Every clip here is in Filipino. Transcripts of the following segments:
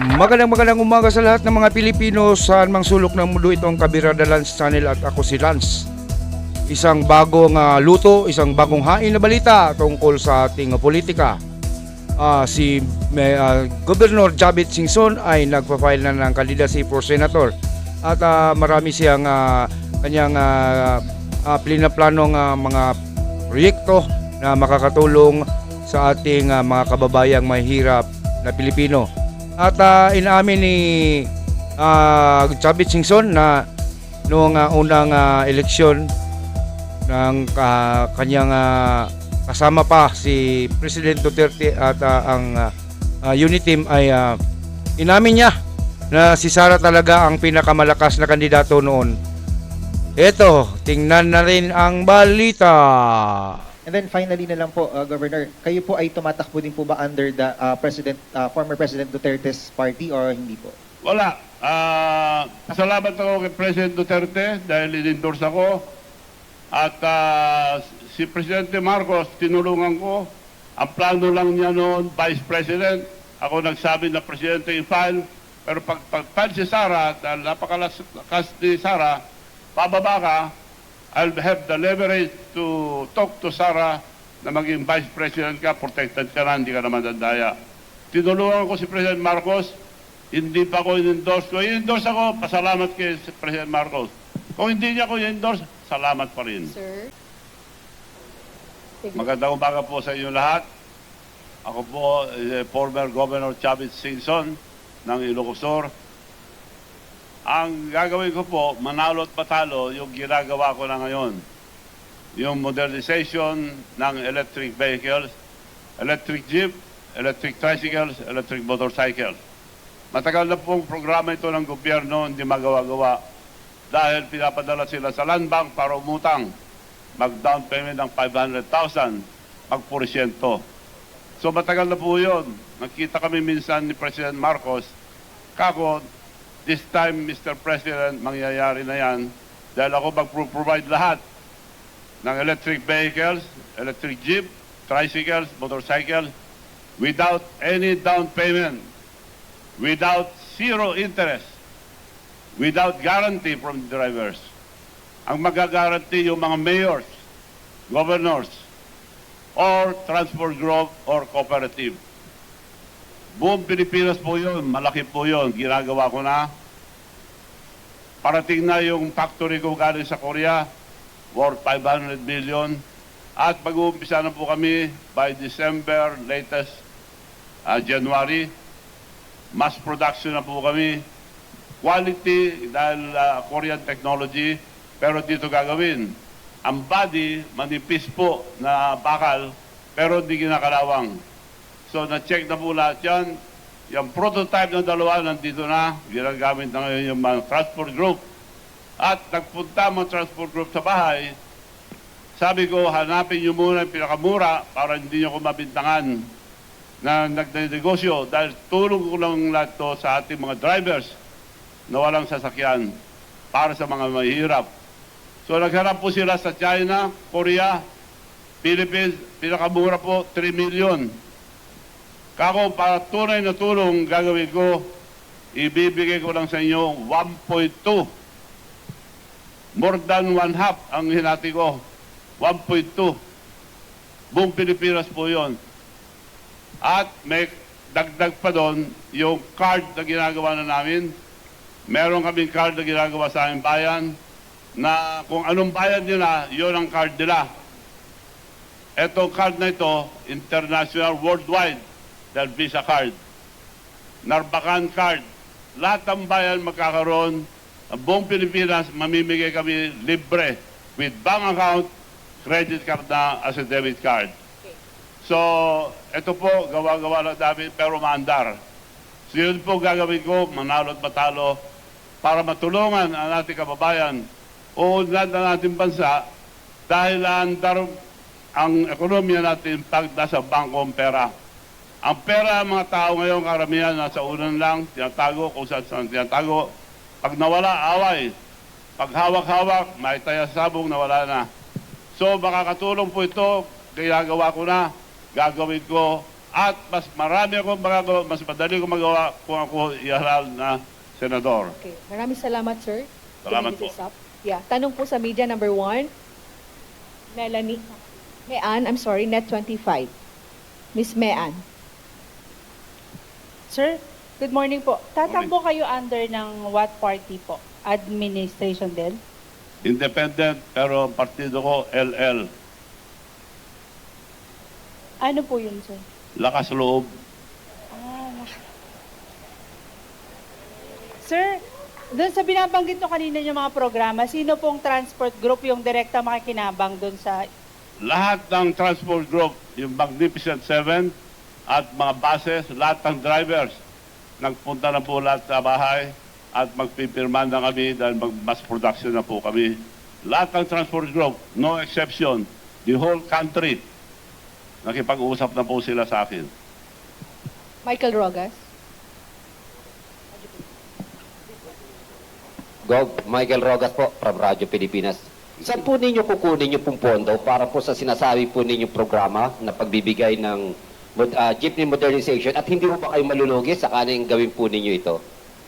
Magandang umaga sa lahat ng mga Pilipino saan mang sulok ng mundo. Ito ang Kabirada Lance Channel at ako si Lance. Isang bagong luto, isang bagong hain na balita tungkol sa ating politika. Governor Chavit Singson ay nagpa-file na ng candidacy for senator at marami siyang kanyang pinaplanong mga proyekto na makakatulong sa ating mga kababayang mahirap na Pilipino. At inaamin ni Chavit Singson na noong unang eleksyon ng kanyang kasama pa si President Duterte at ang unit team ay inamin niya na si Sara talaga ang pinakamalakas na kandidato noon. Eto, tingnan na rin ang balita. And then finally na lang po, Governor, kayo po ay tumatakbo din po ba under the former President Duterte's party or hindi po? Wala. Salamat ako kay President Duterte dahil in-endorse ako. At si Presidente Marcos, tinulungan ko. Ang plano lang niya noon, Vice President. Ako nagsabi na Presidente i-file. Pero pag-file si Sara, dahil napakalakas ni Sara, pababa ka, I'll have the leverage to talk to Sara na maging Vice President ka, protected ka na, hindi ka naman dandaya. Tinulungan ko si President Marcos, hindi pa ko in-endorse ko. In-endorse ako, pasalamat kay President Marcos. Kung hindi niya ko in-endorse, salamat pa rin. Sir? Magandang umaga po sa inyo lahat. Ako po, former Governor Chavit Singson ng Ilocos Sur. Ang gagawin ko po, manalo at patalo, yung ginagawa ko na ngayon. Yung modernization ng electric vehicles, electric jeep, electric tricycles, electric motorcycles. Matagal na pong programa ito ng gobyerno, hindi magawa-gawa. Dahil pinapadala sila sa land bank para umutang. Mag-down payment ng 500,000, mag-porsyento. So matagal na po yun. Nakita kami minsan ni President Marcos, kako, this time, Mr. President, mangyayari na yan dahil ako mag-provide lahat ng electric vehicles, electric jeep, tricycles, motorcycles, without any down payment, without zero interest, without guarantee from the drivers. Ang magagaranti yung mga mayors, governors, or transport group or cooperative. Buong Pilipinas po yun, malaki po yun, ginagawa ko na. Parating na yung factory ko galing sa Korea, worth 500 million. At mag-uumpisa na po kami by December, latest January. Mass production na po kami. Quality dahil Korean technology, pero dito gagawin. Ang body, manipis po na bakal, pero hindi ginakalawang. So, na-check na po lahat yan. Yung prototype ng dalawa, nandito na. Ginagamit na ngayon yung mga transport group. At nagpunta mga transport group sa bahay. Sabi ko, hanapin nyo muna yung pinakamura para hindi nyo ko mabintangan na nagdinegosyo. Dahil tulong ko lang lahat to sa ating mga drivers na walang sasakyan para sa mga mahirap. So, nagharap po sila sa China, Korea, Philippines. Pinakamura po, 3 million. Kako, para tunay na tulong gagawin ko, ibibigay ko lang sa inyo 1.2. More than one half ang hinati ko. 1.2. Buong Pilipinas po yon. At may dagdag pa doon yung card na ginagawa na namin. Meron kaming card na ginagawa sa aming bayan na kung anong bayan nila, yun ang card nila. Etong card na ito, international, worldwide. Dahil Visa card, Narbacan card, lahat ng bayan magkakaroon, ang buong Pilipinas, mamimigay kami libre with bank account, credit card na as a debit card. So, ito po, gawa-gawa lang namin, pero maandar. So, yun po gagawin ko, manalo at matalo, para matulungan ang ating kababayan, uunlad ang ating bansa, dahil ang ekonomiya natin pag nasa bangkong pera. Ang pera ng mga tao ngayon, karamihan, nasa unan lang, tinatago, kung saan tinatago. Pag nawala, away. Pag hawak-hawak, may tayasabong, nawala na. So, makakatulong po ito, ginagawa ko na, gagawin ko At mas marami akong magagawa, mas madali ko magawa kung ako ihalal na senador. Okay. Maraming salamat, sir. Salamat Bringing this po. up. Yeah. Tanong po sa media number 1. Melanie. Mean, I'm sorry, Net 25. Miss Mean. Sir, good morning po. Tatakbo kayo under ng what party po? Administration din? Independent, pero ang partido ko, LL. Ano po yun, sir? Lakas loob. Sir, doon sa binabanggit nyo kanina yung mga programa, sino pong transport group yung direkta makikinabang doon sa... Lahat ng transport group, yung Magnificent Seven at mga buses, lahat ng drivers, nagpunta na po lahat sa bahay at magpipirman na kami dahil mass production na po kami. Lahat ng transport group, no exception, the whole country, nakipag-uusap na po sila sa akin. Michael Rogas. Gov. Michael Rogas po, from Radyo Pilipinas. Saan po ninyo kukunin yung pong pondo para po sa sinasabi po ninyong programa na pagbibigay ng jeepney modernization at hindi mo ba kayo malulugi sa kaning gawin po ninyo ito?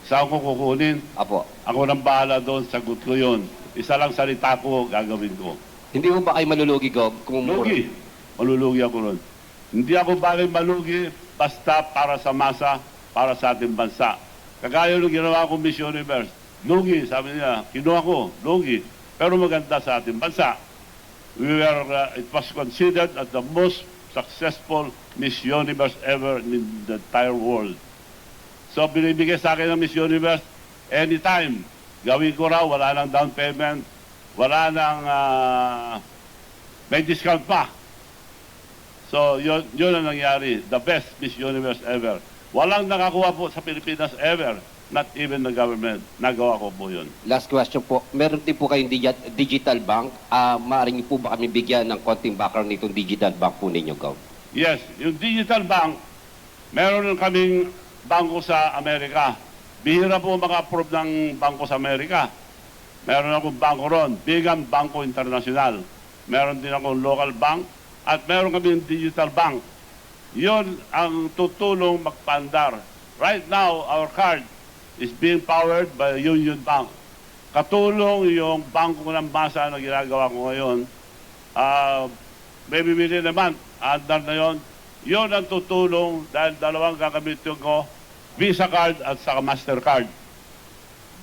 Saan ko kukunin? Apo. Ako nang bahala doon, sagot ko yun. Isa lang salita ko, gagawin ko. Hindi mo ba kayo malulugi, Gov? Kung Lugi. Malulugi ako ron. Hindi ako bagay malugi basta para sa masa, para sa ating bansa. Kagaya nung ginawa ko Miss Universe. Lugi, sabi niya, kinuha ko, lugi. Pero maganda sa ating bansa. It was considered as the most successful Miss Universe ever in the entire world. So binibigay sa akin ng Miss Universe anytime. Gawin ko raw, wala nang down payment, wala nang may discount pa. So yun ang nangyari. The best Miss Universe ever. Walang nakakuha po sa Pilipinas ever. Not even the government. Nagawa ko po yun. Last question po. Meron din po kayong digital bank. Maaari niyo po ba kami bigyan ng konting background nitong digital bank po ninyo, Gov? Yes, yung digital bank, meron kaming bangko sa Amerika. Bihira po maka-approve ng bangko sa Amerika. Meron akong bangko ron, Bigham Bangko International. Meron din akong local bank at meron kaming digital bank. Yun ang tutulong magpandar. Right now, our card is being powered by Union Bank. Katulong yung bangko ng masa na ginagawa ko ngayon. Maybe within a month, andar na yun. Yun ang tutulong dahil dalawang gagamitin ko, Visa card at saka Mastercard.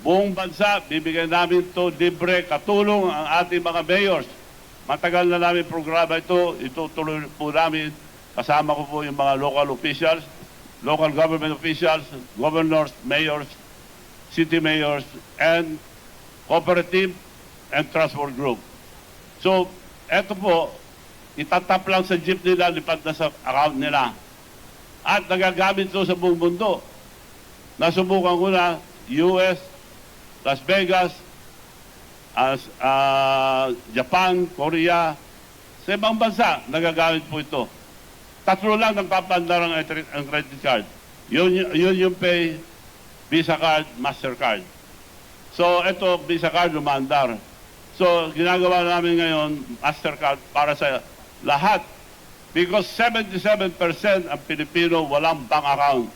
Buong bansa, bibigyan namin to libre, katulong ang ating mga mayors. Matagal na namin programa ito, itutuloy po namin. Kasama ko po yung mga local officials, local government officials, governors, mayors, city mayors, and cooperative and transport group. So, eto po, itatap lang sa jeep nila, lipat na sa account nila. At nagagamit ito sa buong mundo. Nasubukan ko na US, Las Vegas, Japan, Korea, sa ibang bansa, nagagamit po ito. Tatlo lang nagpapandar ang credit card. Yun yung pay, Visa card, Mastercard. So, ito, Visa card, lumandar. So, ginagawa namin ngayon, Mastercard, para sa lahat. Because 77% ang Pilipino walang bank account.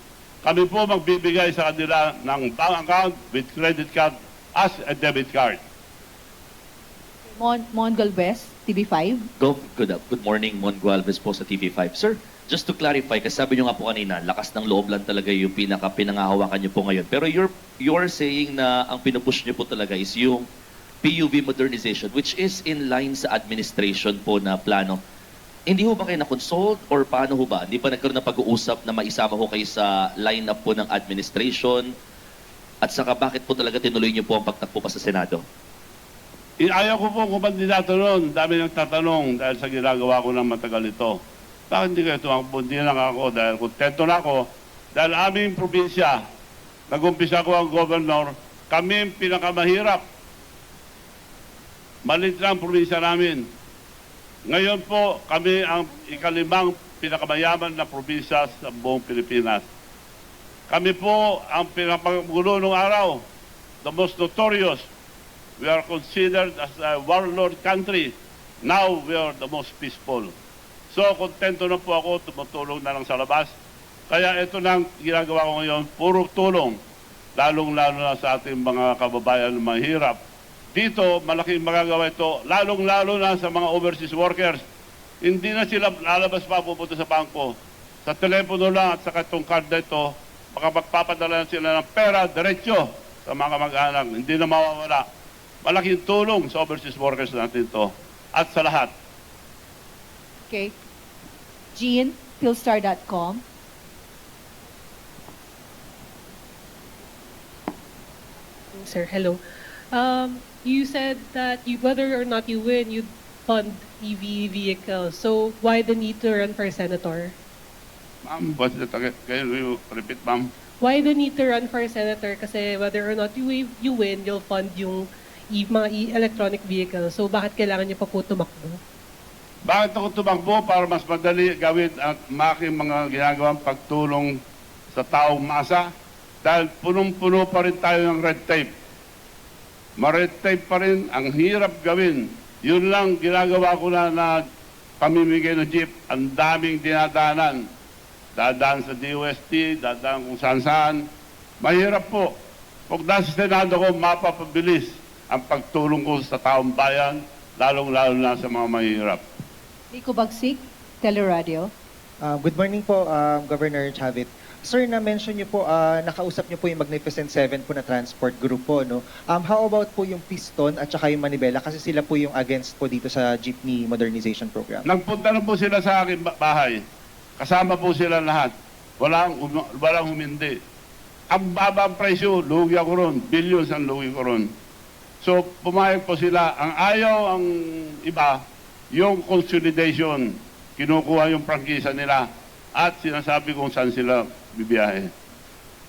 Kami po magbibigay sa kanila ng bank account with credit card as a debit card. Mon Galvez, TV5. Good morning, Mon Gualvez po sa TV5. Sir, just to clarify, kasi sabi nyo nga po kanina, lakas ng loob lang talaga yung pinangahawakan nyo po ngayon. Pero you're saying na ang pinupush nyo po talaga is yung PUV modernization, which is in line sa administration po na plano. Hindi ho ba kayo na-consult or paano ho ba? Hindi pa nagkaroon ng pag-uusap na maisama ho kayo sa line-up po ng administration? At saka bakit po talaga tinuloy nyo po ang pagtakbo pa sa Senado? Ayaw ko po kumandidato noon. Dami nagtatanong dahil sa ginagawa ko ng matagal ito. Bakit hindi kayo tumakbo? Hindi lang ako dahil kontento na ako. Dahil aming probinsya, nag-umpisa ko ang governor, kami ang pinakamahirap. Malit lang ang probinsya namin. Ngayon po, kami ang ikalimang pinakamayaman na probinsya sa buong Pilipinas. Kami po ang pinakagulo ng araw, the most notorious. We are considered as a warlord country. Now we are the most peaceful. So, kontento na po ako, tumutulong na lang sa labas. Kaya ito nang ginagawa ko ngayon, puro tulong, lalong-lalo na sa ating mga kababayan na mahirap. Dito, malaking magagawa ito, lalong-lalo na sa mga overseas workers. Hindi na sila lalabas pa pupunta sa bangko. Sa telepono lang at sa itong card na ito, baka magpapadala na sila ng pera, diretsyo sa mga kamag-anak. Hindi na mawawala. Malaking tulong sa overseas workers natin ito. At sa lahat. Okay. Jean, philstar.com. Sir, hello. You said that whether or not you win, you'd fund EV vehicles. So why the need to run for senator? Ma'am, what's the target? Can you repeat, ma'am? Why the need to run for senator? Kasi whether or not you win, you'll fund yung mga electronic vehicles. So bakit kailangan niyo pa po tumakbo? Bakit ako tumakbo? Para mas madali gawin ang aking mga ginagawang pagtulong sa taong masa. Dahil punong-puno pa rin tayo ng red tape. Ma-red tape pa rin, ang hirap gawin. Yun lang ginagawa ko na pamimigay ng jeep. Ang daming dinadaanan. Dadaan sa DOST, dadaan kung saan-saan. Mahirap po. Pag nasa Senado ko, mapapabilis ang pagtulong ko sa taong bayan, lalong-lalo na sa mga mahirap. Rico Bagsik, Teleradio. Good morning po, Governor Chavit. Sir, na-mention niyo po, nakausap niyo po yung Magnificent Seven po na transport group po, no? How about po yung Piston at saka yung Manibela? Kasi sila po yung against po dito sa jeepney modernization program. Nagpunta na po sila sa aking bahay. Kasama po sila lahat. Walang humindi. Ang babang presyo, lugi ako ron. Billions ang lugi ko ron. So, pumayag po sila. Ang ayaw ang iba, yung consolidation. Kinukuha yung prangkisa nila at sinasabi kung saan sila bibiyahe.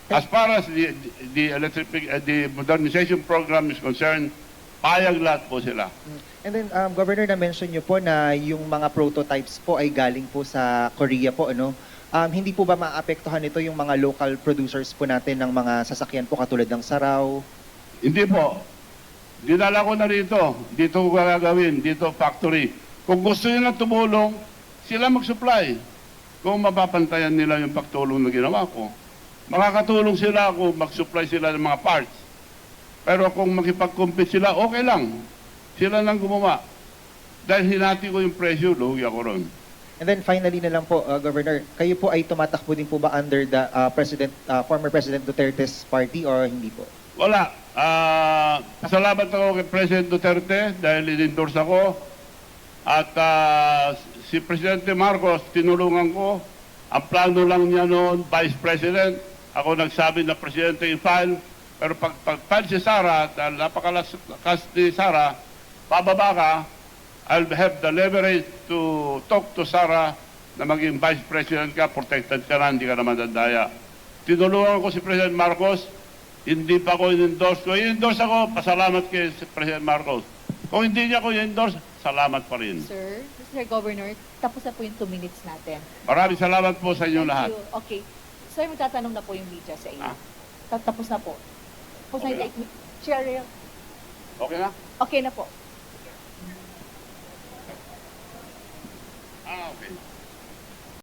As far as the modernization program is concerned, payag lahat po sila. And then, Governor, na-mention niyo po na yung mga prototypes po ay galing po sa Korea po, ano? Hindi po ba maapektuhan nito yung mga local producers po natin ng mga sasakyan po katulad ng Saraw? Hindi po. Dinala ko na rito. Dito ko gagawin. Dito factory. Kung gusto nila tumulong, sila mag-supply. Kung mapapantayan nila yung pagtulong na ginawa ko. Makakatulong sila kung mag-supply sila ng mga parts. Pero kung makipag-compete sila, okay lang. Sila lang gumawa. Dahil hinati ko yung presyo, lugi ako ron. And then finally na lang po, Governor, kayo po ay tumatakbo din po ba under the former President Duterte's party or hindi po? Wala. Salamat ako kay President Duterte dahil in-endorse ako. At si Presidente Marcos, tinulungan ko. Ang plano lang niya noon, Vice President. Ako nagsabi na Presidente i-file. Pero pag-file si Sara, dahil napakalakas ni Sara, pababa ka, I'll have the leverage to talk to Sara na maging Vice President ka, protected ka na, hindi ka naman dadaya. Tinulungan ko si President Marcos, hindi pa ko in-endorse ko. In-endorse ako, pasalamat kay President Marcos. Kung hindi niya ko in-endorse, salamat pa rin. Sir, Mr. Governor, tapos na po yung 2 minutes natin. Maraming salamat po sa inyo Thank lahat. you. Okay. Sir, magtatanong na po yung media sa inyo. Tapos na po. Tapos Okay na na. share. Okay na? Okay na po. Okay.